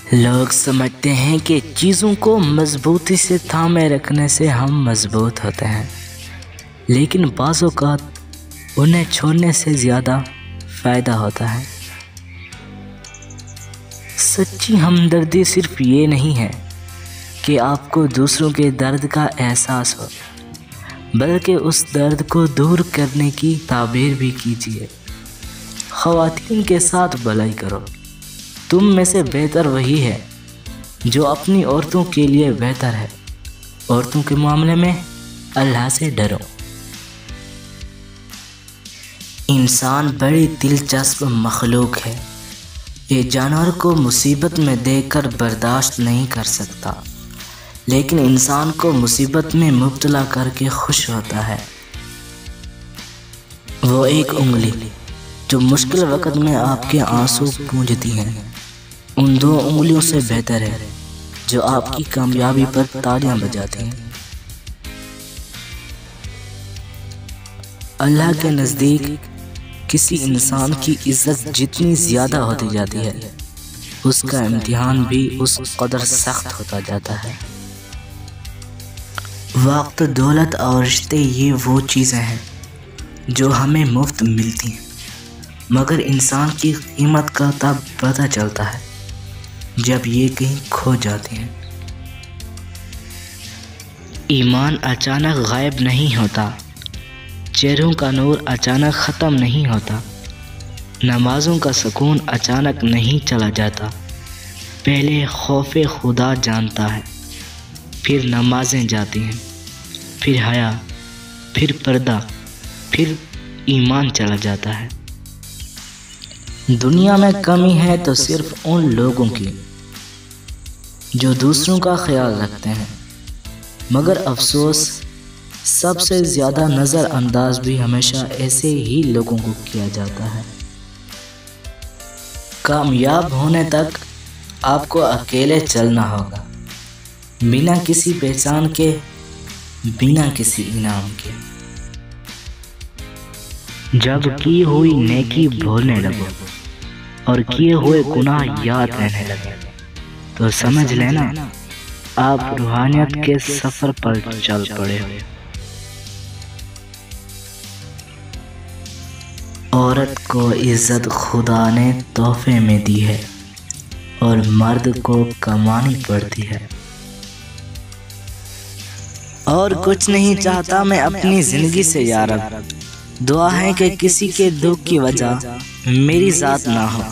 لوگ سمجھتے ہیں کہ چیزوں کو مضبوطی سے تھامے رکھنے سے ہم مضبوط ہوتے ہیں، لیکن بعض اوقات انہیں چھوڑنے سے زیادہ فائدہ ہوتا ہے۔ سچی ہمدردی صرف یہ نہیں ہے کہ آپ کو دوسروں کے درد کا احساس ہو، بلکہ اس درد کو دور کرنے کی تعبیر بھی کیجیے۔ خواتین کے ساتھ بھلائی کرو۔ تم میں سے بہتر وہی ہے جو اپنی عورتوں کے لیے بہتر ہے۔ عورتوں کے معاملے میں اللہ سے ڈرو۔ انسان بڑی دلچسپ مخلوق ہے۔ یہ جانور کو مصیبت میں دیکھ کر برداشت نہیں کر سکتا، لیکن انسان کو مصیبت میں مبتلا کر کے خوش ہوتا ہے۔ وہ ایک انگلی جو مشکل وقت میں آپ کے آنسو پونجتی ہیں، ان 2 انگلیوں سے بہتر ہے جو آپ کی کامیابی پر تالیاں بجاتی ہیں۔ اللہ کے نزدیک کسی انسان کی عزت جتنی زیادہ ہوتی جاتی ہے، اس کا امتحان بھی اس قدر سخت ہوتا جاتا ہے۔ وقت، دولت اور رشتے یہ وہ چیزیں ہیں جو ہمیں مفت ملتی ہیں، مگر انسان کی قیمت کا تب پتہ چلتا ہے جب یہ کہیں کھو جاتے ہیں۔ ایمان اچانک غائب نہیں ہوتا، چہروں کا نور اچانک ختم نہیں ہوتا، نمازوں کا سکون اچانک نہیں چلا جاتا۔ پہلے خوف خدا جانتا ہے، پھر نمازیں جاتی ہیں، پھر حیا، پھر پردہ، پھر ایمان چلا جاتا ہے۔ دنیا میں کمی ہے تو صرف ان لوگوں کی جو دوسروں کا خیال رکھتے ہیں، مگر افسوس سب سے زیادہ نظر انداز بھی ہمیشہ ایسے ہی لوگوں کو کیا جاتا ہے۔ کامیاب ہونے تک آپ کو اکیلے چلنا ہوگا، بنا کسی پہچان کے، بنا کسی انعام کے۔ جب کی ہوئی نیکی بھولنے لگو اور کیے ہوئے گناہ یاد رہنے لگے تو سمجھ لینا آپ روحانیت کے سفر پر چل پڑے ہو۔ عورت کو عزت خدا نے تحفے میں دی ہے اور مرد کو کمانی پڑتی ہے۔ اور کچھ نہیں چاہتا میں اپنی زندگی سے یا رب، دعا ہے کہ کسی کے دکھ کی وجہ میری ذات نہ ہو۔